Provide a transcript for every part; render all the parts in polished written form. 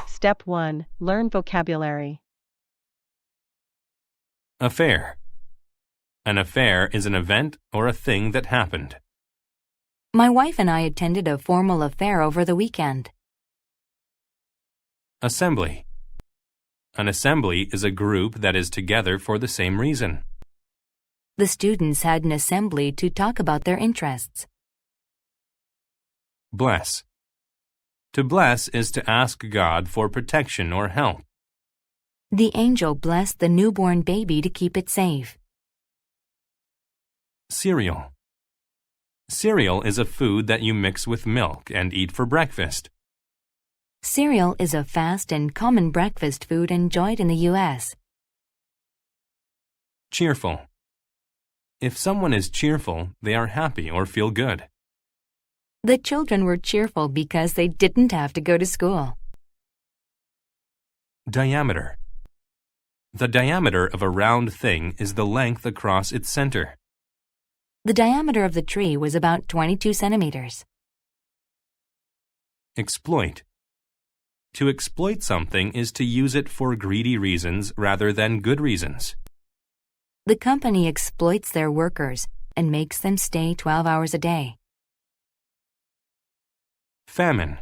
Step 1. Learn vocabulary. Affair. An affair is an event or a thing that happened. My wife and I attended a formal affair over the weekend. Assembly. An assembly is a group that is together for the same reason. The students had an assembly to talk about their interests. Bless. To bless is to ask God for protection or help. The angel blessed the newborn baby to keep it safe. Cereal. Cereal is a food that you mix with milk and eat for breakfast. Cereal is a fast and common breakfast food enjoyed in the U.S. Cheerful. If someone is cheerful, they are happy or feel good. The children were cheerful because they didn't have to go to school. Diameter. The diameter of a round thing is the length across its center. The diameter of the tree was about 22 centimeters. Exploit. To exploit something is to use it for greedy reasons rather than good reasons. The company exploits their workers and makes them stay 12 hours a day. Famine.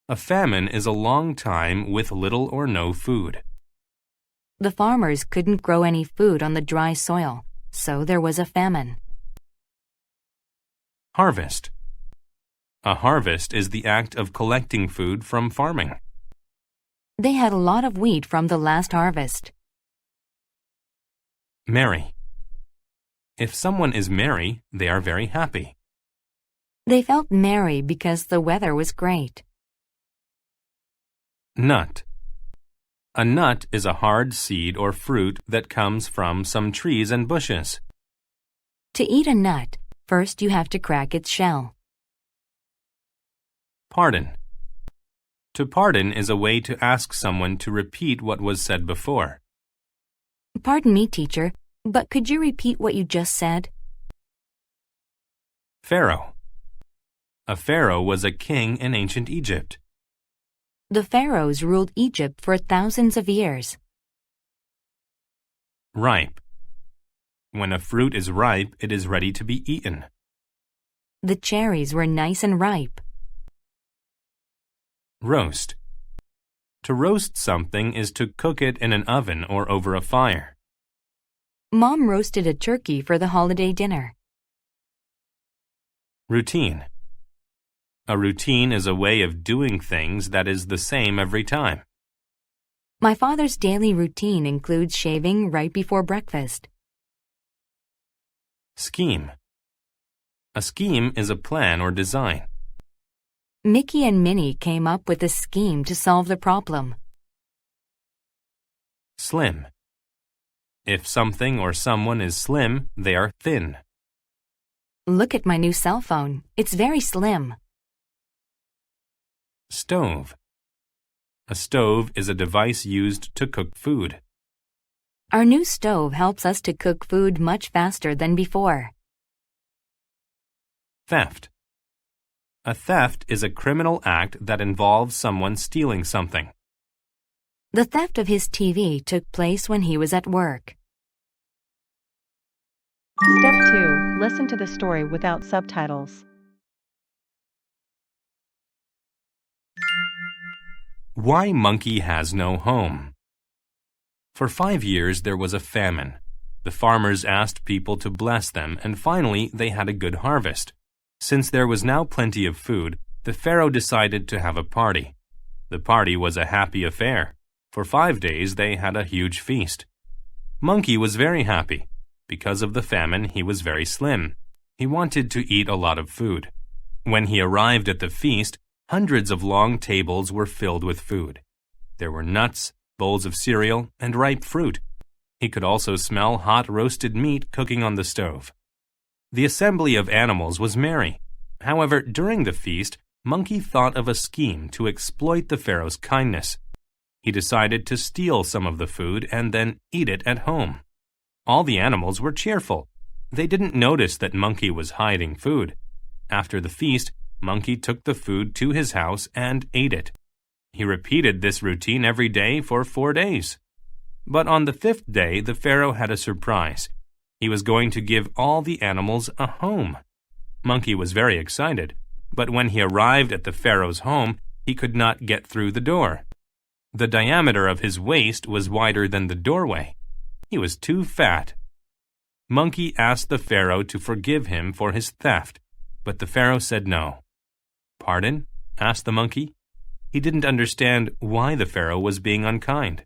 A famine is a long time with little or no food. The farmers couldn't grow any food on the dry soil, so there was a famine. Harvest. A harvest is the act of collecting food from farming. They had a lot of wheat from the last harvest. Merry. If someone is merry, they are very happy. They felt merry because the weather was great. Nut. A nut is a hard seed or fruit that comes from some trees and bushes. To eat a nut, first you have to crack its shell. Pardon. To pardon is a way to ask someone to repeat what was said before. Pardon me, teacher, but could you repeat what you just said? Pharaoh. A pharaoh was a king in ancient Egypt. The pharaohs ruled Egypt for thousands of years. Ripe. When a fruit is ripe, it is ready to be eaten. The cherries were nice and ripe. Roast. To roast something is to cook it in an oven or over a fire. Mom roasted a turkey for the holiday dinner. Routine. A routine is a way of doing things that is the same every time. My father's daily routine includes shaving right before breakfast. Scheme. A scheme is a plan or design. Mickey and Minnie came up with a scheme to solve the problem. Slim. If something or someone is slim, they are thin. Look at my new cell phone. It's very slim. Stove. A stove is a device used to cook food. Our new stove helps us to cook food much faster than before. Theft. A theft is a criminal act that involves someone stealing something. The theft of his TV took place when he was at work. Step 2. Listen to the story without subtitles. Why monkey has no home. For 5 years there was a famine. The farmers asked people to bless them, and finally they had a good harvest. Since there was now plenty of food, the pharaoh decided to have a party. The party was a happy affair. For 5 days they had a huge feast. Monkey was very happy. Because of the famine, he was very slim. He wanted to eat a lot of food. When he arrived at the feast, hundreds of long tables were filled with food. There were nuts, bowls of cereal, and ripe fruit. He could also smell hot roasted meat cooking on the stove. The assembly of animals was merry. However, during the feast, Monkey thought of a scheme to exploit the pharaoh's kindness. He decided to steal some of the food and then eat it at home. All the animals were cheerful. They didn't notice that Monkey was hiding food. After the feast, Monkey took the food to his house and ate it. He repeated this routine every day for 4 days. But on the 5th day, the Pharaoh had a surprise. He was going to give all the animals a home. Monkey was very excited, but when he arrived at the Pharaoh's home, he could not get through the door. The diameter of his waist was wider than the doorway. He was too fat. Monkey asked the Pharaoh to forgive him for his theft, but the Pharaoh said no. "Pardon?" asked the monkey. He didn't understand why the Pharaoh was being unkind.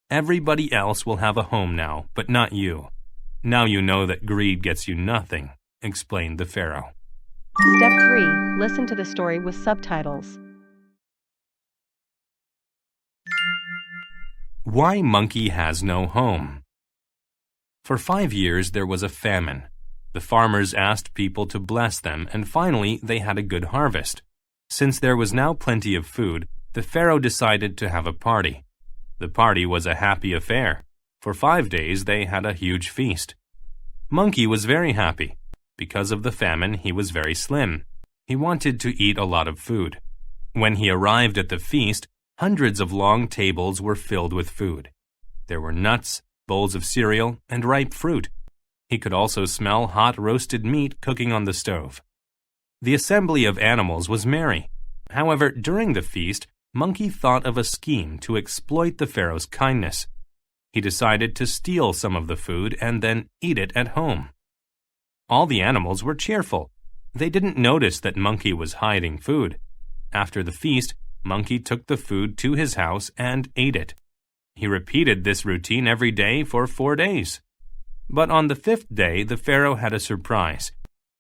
"Everybody else will have a home now, but not you. Now you know that greed gets you nothing," explained the Pharaoh. Step 3. Listen to the story with subtitles. Why Monkey Has No Home. For 5 years there was a famine. The farmers asked people to bless them, and finally they had a good harvest. Since there was now plenty of food, the Pharaoh decided to have a party. The party was a happy affair. For 5 days they had a huge feast. Monkey was very happy. Because of the famine, he was very slim. He wanted to eat a lot of food. When he arrived at the feast, hundreds of long tables were filled with food. There were nuts, bowls of cereal, and ripe fruit. He could also smell hot roasted meat cooking on the stove. The assembly of animals was merry. However, during the feast, Monkey thought of a scheme to exploit the Pharaoh's kindness. He decided to steal some of the food and then eat it at home. All the animals were cheerful. They didn't notice that Monkey was hiding food. After the feast, Monkey took the food to his house and ate it. He repeated this routine every day for 4 days. But on the 5th day, the Pharaoh had a surprise.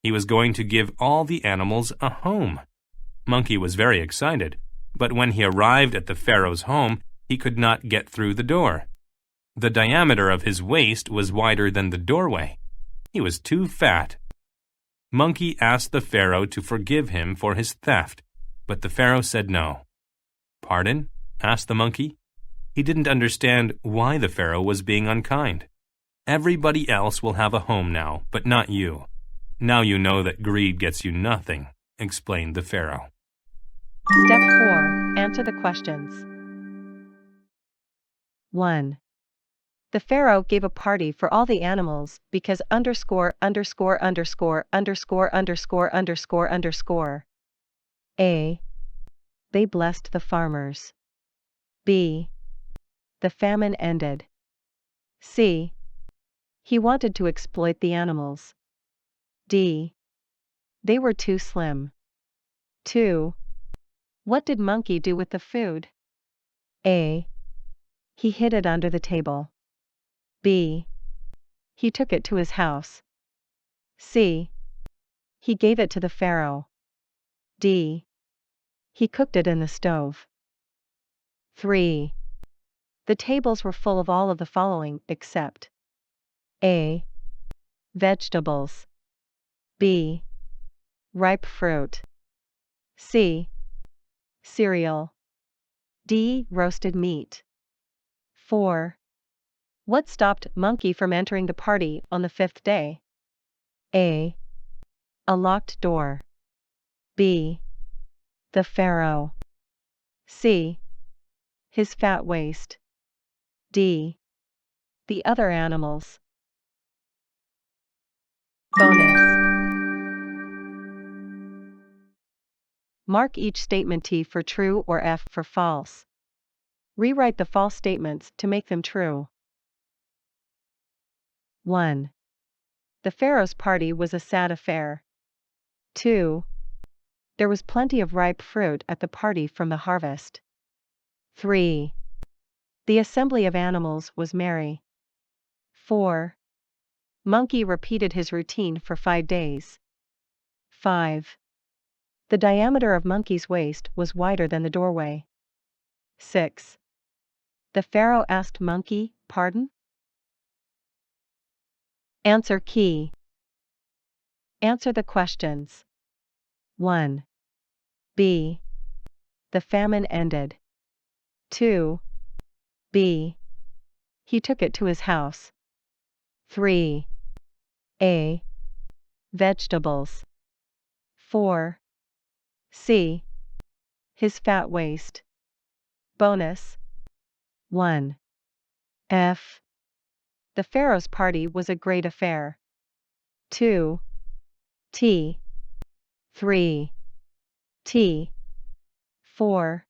He was going to give all the animals a home. Monkey was very excited, but when he arrived at the Pharaoh's home, he could not get through the door. The diameter of his waist was wider than the doorway. He was too fat. Monkey asked the Pharaoh to forgive him for his theft, but the Pharaoh said no. "Pardon?" asked the monkey. He didn't understand why the Pharaoh was being unkind. "Everybody else will have a home now, but not you. Now you know that greed gets you nothing," explained the Pharaoh. Step 4. Answer the questions. 1. The Pharaoh gave a party for all the animals because A. They blessed the farmers. B. The famine ended. C. He wanted to exploit the animals. D. They were too slim. 2. What did Monkey do with the food? A. He hid it under the table. B. He took it to his house. C. He gave it to the Pharaoh. D. He cooked it in the stove. 3. The tables were full of all of the following except A. Vegetables. B. Ripe fruit. C. Cereal. D. Roasted meat. 4. What stopped Monkey from entering the party on the 5th day? A. A locked door. B. The Pharaoh. C. His fat waist. D. The other animals. Bonus. Mark each statement T for true or F for false. Rewrite the false statements to make them true. 1. The Pharaoh's party was a sad affair. 2. There was plenty of ripe fruit at the party from the harvest. 3. The assembly of animals was merry. 4. Monkey repeated his routine for 5 days. 5. The diameter of Monkey's waist was wider than the doorway. 6. The Pharaoh asked Monkey, "Pardon?" Answer key. Answer the questions. 1. B. The famine ended. 2. B. He took it to his house. 3. A. Vegetables. 4. C. His fat waist. Bonus. 1. F. The Pharaoh's party was a great affair. 2. T. 3. T. 4.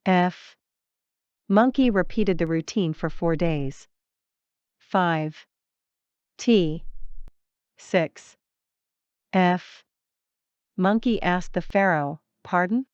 F. Monkey repeated the routine for 4 days. 5. T. 6. F. Monkey asked the Pharaoh, "Pardon?"